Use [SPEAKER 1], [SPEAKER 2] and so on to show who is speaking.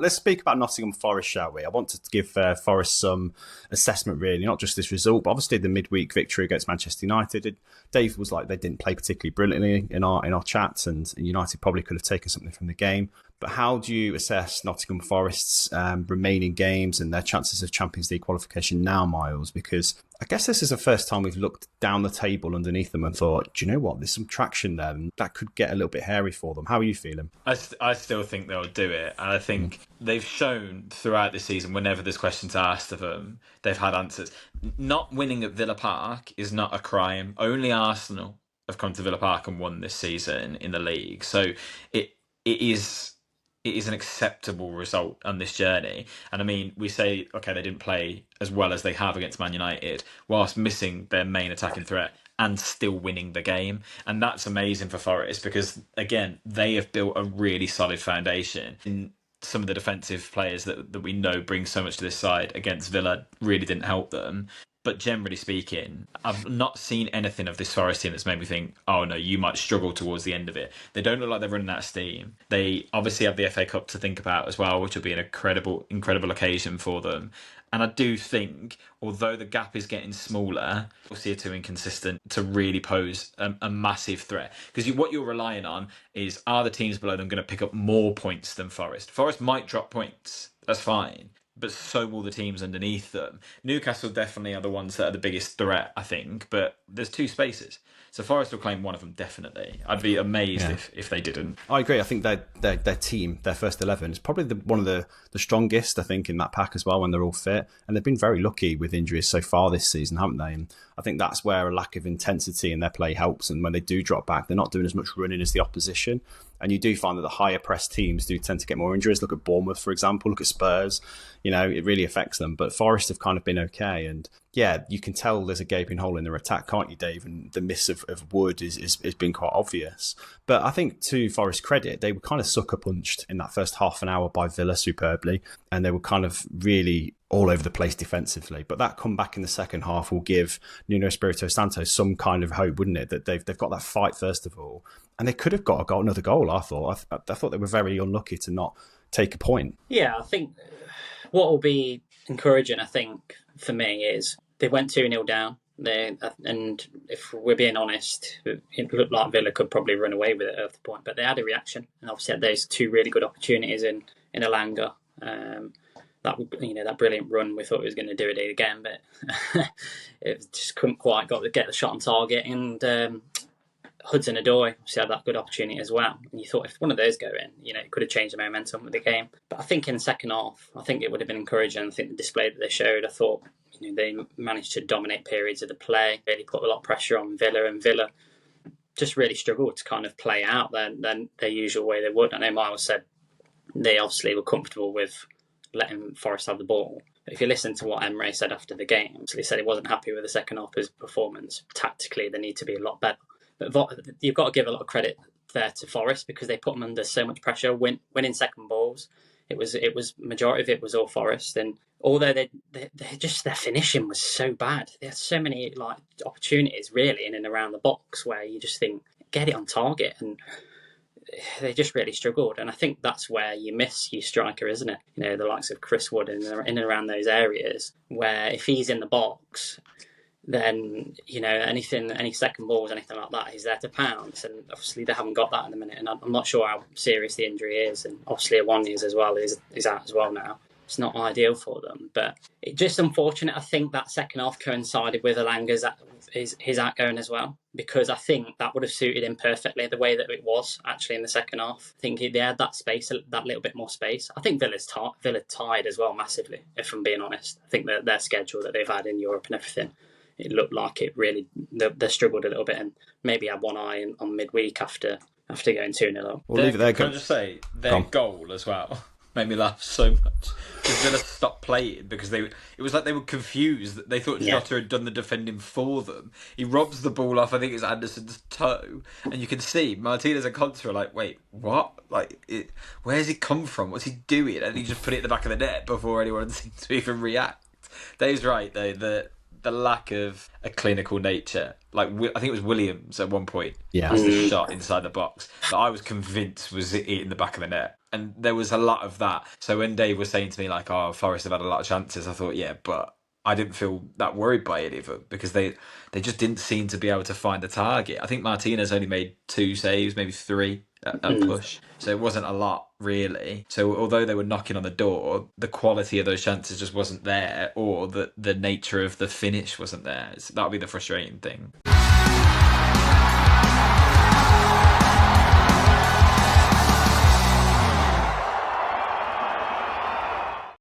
[SPEAKER 1] let's speak about Nottingham Forest, shall we? I want to give Forest some assessment, really, not just this result, but obviously the midweek victory against Manchester United. Dave was like, they didn't play particularly brilliantly in our chats, and United probably could have taken something from the game. But how do you assess Nottingham Forest's remaining games and their chances of Champions League qualification now, Miles? Because I guess this is the first time we've looked down the table underneath them and thought, do you know what? There's some traction there, and that could get a little bit hairy for them. How are you feeling?
[SPEAKER 2] I still think they'll do it. And I think they've shown throughout the season, whenever there's questions asked of them, they've had answers. Not winning at Villa Park is not a crime. Only Arsenal have come to Villa Park and won this season in the league. So it is an acceptable result on this journey. And I mean, we say, okay, they didn't play as well as they have against Man United, whilst missing their main attacking threat and still winning the game. And that's amazing for Forest because, again, they have built a really solid foundation. In some of the defensive players that we know bring so much to this side against Villa really didn't help them. But generally speaking, I've not seen anything of this Forest team that's made me think, oh no, you might struggle towards the end of it. They don't look like they're running out of steam. They obviously have the FA Cup to think about as well, which will be an incredible occasion for them. And I do think, although the gap is getting smaller, we'll see it too inconsistent to really pose a massive threat. Because what you're relying on is, are the teams below them going to pick up more points than Forest? Forest might drop points. That's fine. But so will the teams underneath them. Newcastle definitely are the ones that are the biggest threat, I think. But there's two spaces. So Forest will claim one of them, definitely. I'd be amazed if they didn't.
[SPEAKER 1] I agree. I think their team, their first 11, is probably one of the strongest, I think, in that pack as well when they're all fit. And they've been very lucky with injuries so far this season, haven't they? And I think that's where a lack of intensity in their play helps. And when they do drop back, they're not doing as much running as the opposition. And you do find that the higher press teams do tend to get more injuries. Look at Bournemouth, for example. Look at Spurs. You know, it really affects them. But Forest have kind of been okay. And yeah, you can tell there's a gaping hole in their attack, can't you, Dave? And the miss of Wood has been quite obvious. But I think to Forest's credit, they were kind of sucker punched in that first half an hour by Villa superbly. And they were kind of really all over the place defensively. But that comeback in the second half will give Nuno Espirito Santo some kind of hope, wouldn't it? That they've got that fight first of all. And they could have got another goal, I thought. I thought they were very unlucky to not take a point.
[SPEAKER 3] Yeah, I think what will be encouraging, I think, for me is they went 2-0 down. And if we're being honest, it looked like Villa could probably run away with it at the point. But they had a reaction and obviously had those two really good opportunities in Elanga. That brilliant run, we thought he was going to do it again, but it just couldn't quite get the shot on target. And Hudson-Odoi obviously had that good opportunity as well. And you thought if one of those go in, it could have changed the momentum of the game. But I think in the second half, I think it would have been encouraging. I think the display that they showed, I thought they managed to dominate periods of the play, really put a lot of pressure on Villa, and Villa just really struggled to kind of play out their usual way they would. I know Miles said they obviously were comfortable with letting Forest have the ball. But if you listen to what Emre said after the game, he said he wasn't happy with the second half performance. Tactically, they need to be a lot better. But you've got to give a lot of credit there to Forest because they put them under so much pressure. Winning second balls, it was majority of it was all Forest. And although they just their finishing was so bad, they had so many opportunities really in and around the box where you just think get it on target, and they just really struggled. And I think that's where you miss your striker, isn't it? The likes of Chris Wood in and around those areas where if he's in the box, then any second balls, anything like that, he's there to pounce. And obviously they haven't got that in the minute. And I'm not sure how serious the injury is. And obviously Awoniyi as well is out as well now. It's not ideal for them, but it's just unfortunate. I think that second half coincided with Elanga's his outgoing as well, because I think that would have suited him perfectly the way that it was actually in the second half. I think they had that space, that little bit more space. I think Villa tied as well massively, if I'm being honest. I think that their schedule that they've had in Europe and everything, it looked like it really they struggled a little bit and maybe had one eye on midweek after going 2-0 up.
[SPEAKER 1] We'll leave it there.
[SPEAKER 2] Can I just say their goal as well made me laugh so much because Villa stopped playing because it was like they were confused. They thought Jota had done the defending for them. He robs the ball off, I think it's Anderson's toe, and you can see Martinez and Contra are like, wait, what? Where's he come from? What's he doing? And he just put it in the back of the net before anyone seemed to even react. Dave's right, though. They the lack of a clinical nature. Like, I think it was Williams at one point.
[SPEAKER 1] Yeah.
[SPEAKER 2] Has the shot inside the box that I was convinced was in the back of the net. And there was a lot of that. So when Dave was saying to me, like, oh, Forest have had a lot of chances, I thought, yeah, but I didn't feel that worried by any of them because they just didn't seem to be able to find a target. I think Martinez only made 2 saves, maybe 3 at push. So it wasn't a lot, really. So although they were knocking on the door, the quality of those chances just wasn't there, or the nature of the finish wasn't there. That would be the frustrating thing.